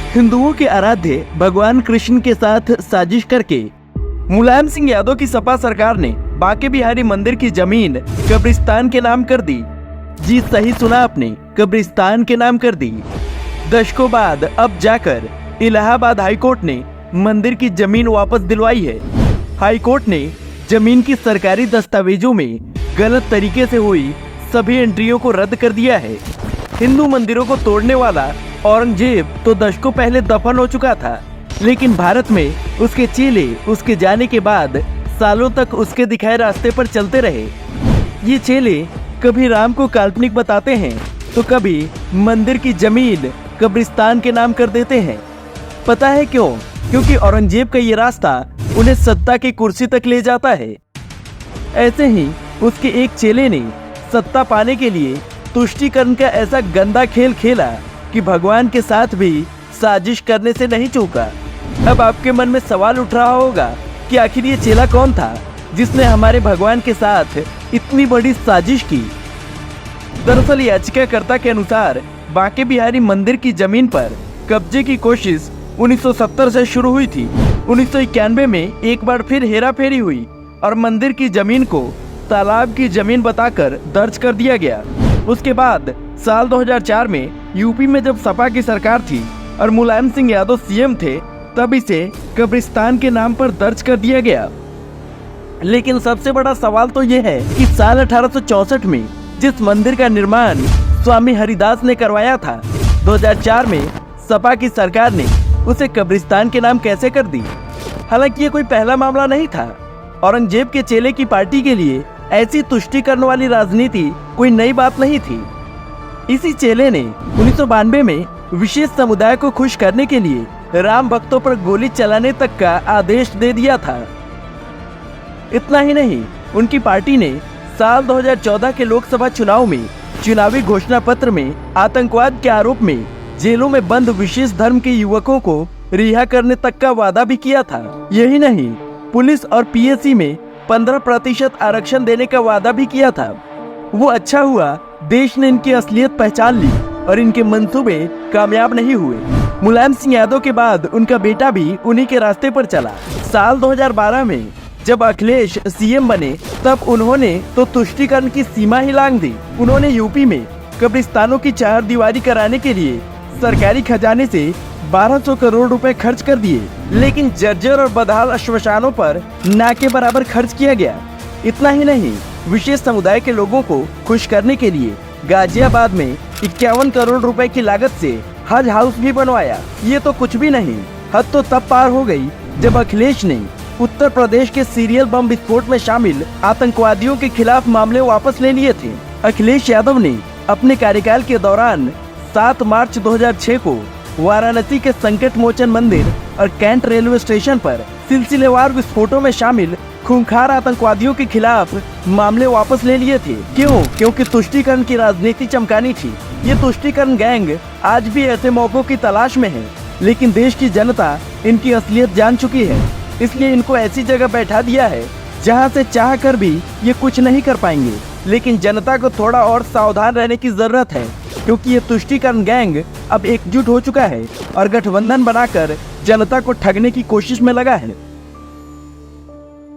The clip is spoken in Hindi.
हिंदुओं के आराध्य भगवान कृष्ण के साथ साजिश करके मुलायम सिंह यादव की सपा सरकार ने बांके बिहारी मंदिर की जमीन कब्रिस्तान के नाम कर दी। जी सही सुना आपने, कब्रिस्तान के नाम कर दी। दशकों बाद अब जाकर इलाहाबाद हाईकोर्ट ने मंदिर की जमीन वापस दिलवाई है। हाईकोर्ट ने जमीन की सरकारी दस्तावेजों में गलत तरीके से हुई सभी एंट्रियों को रद्द कर दिया है। हिंदू मंदिरों को तोड़ने वाला औरंगजेब तो दशकों पहले दफन हो चुका था, लेकिन भारत में उसके चेले उसके जाने के बाद सालों तक उसके दिखाए रास्ते पर चलते रहे। ये चेले कभी राम को काल्पनिक बताते हैं तो कभी मंदिर की जमीन कब्रिस्तान के नाम कर देते हैं। पता है क्यों? क्योंकि औरंगजेब का ये रास्ता उन्हें सत्ता की कुर्सी तक ले जाता है। ऐसे ही उसके एक चेले ने सत्ता पाने के लिए तुष्टीकरण का ऐसा गंदा खेल खेला कि भगवान के साथ भी साजिश करने से नहीं चूका। अब आपके मन में सवाल उठ रहा होगा कि आखिर ये चेला कौन था जिसने हमारे भगवान के साथ इतनी बड़ी साजिश की। दरअसल याचिकाकर्ता के अनुसार बांके बिहारी मंदिर की जमीन पर कब्जे की कोशिश 1970 से शुरू हुई थी। 1991 में एक बार फिर हेराफेरी हुई और मंदिर की जमीन को तालाब की जमीन बताकर दर्ज कर दिया गया। उसके बाद साल 2004 में यूपी में जब सपा की सरकार थी और मुलायम सिंह यादव सीएम थे, तब इसे कब्रिस्तान के नाम पर दर्ज कर दिया गया। लेकिन सबसे बड़ा सवाल तो यह है कि साल 1864 में जिस मंदिर का निर्माण स्वामी हरिदास ने करवाया था, 2004 में सपा की सरकार ने उसे कब्रिस्तान के नाम कैसे कर दी। हालांकि ये कोई पहला मामला नहीं था। औरंगजेब के चेले की पार्टी के लिए ऐसी तुष्टीकरण वाली राजनीति कोई नई बात नहीं थी। इसी चेले ने 1992 में विशेष समुदाय को खुश करने के लिए राम भक्तों पर गोली चलाने तक का आदेश दे दिया था। इतना ही नहीं, उनकी पार्टी ने साल 2014 के लोकसभा चुनाव में चुनावी घोषणा पत्र में आतंकवाद के आरोप में जेलों में बंद विशेष धर्म के युवकों को रिहा करने तक का वादा भी किया था। यही नहीं, पुलिस और पीएससी में 15% आरक्षण देने का वादा भी किया था। वो अच्छा हुआ देश ने इनकी असलियत पहचान ली और इनके मंसूबे कामयाब नहीं हुए। मुलायम सिंह यादव के बाद उनका बेटा भी उन्हीं के रास्ते पर चला। साल 2012 में जब अखिलेश सीएम बने, तब उन्होंने तो तुष्टीकरण की सीमा ही लांघ दी। उन्होंने यूपी में कब्रिस्तानों की 4 दीवारी कराने के लिए सरकारी खजाने से 1200 करोड़ रुपए खर्च कर दिए, लेकिन जर्जर और बदहाल श्मशानों पर ना के बराबर खर्च किया गया। इतना ही नहीं, विशेष समुदाय के लोगों को खुश करने के लिए गाजियाबाद में 51 करोड़ रुपए की लागत से हज हाउस भी बनवाया। ये तो कुछ भी नहीं, हद तो तब पार हो गई जब अखिलेश ने उत्तर प्रदेश के सीरियल बम विस्फोट में शामिल आतंकवादियों के खिलाफ मामले वापस ले लिए थे। अखिलेश यादव ने अपने कार्यकाल के दौरान 7 मार्च 2006 को वाराणसी के संकट मोचन मंदिर और कैंट रेलवे स्टेशन पर सिलसिलेवार विस्फोटों में शामिल खूंखार आतंकवादियों के खिलाफ मामले वापस ले लिए थे। क्यों? क्योंकि तुष्टीकरण की राजनीति चमकानी थी। ये तुष्टीकरण गैंग आज भी ऐसे मौकों की तलाश में है, लेकिन देश की जनता इनकी असलियत जान चुकी है। इसलिए इनको ऐसी जगह बैठा दिया है जहां से चाह कर भी ये कुछ नहीं कर पाएंगे। लेकिन जनता को थोड़ा और सावधान रहने की जरूरत है, क्योंकि ये तुष्टीकरण गैंग अब एकजुट हो चुका है और गठबंधन बनाकर जनता को ठगने की कोशिश में लगा है।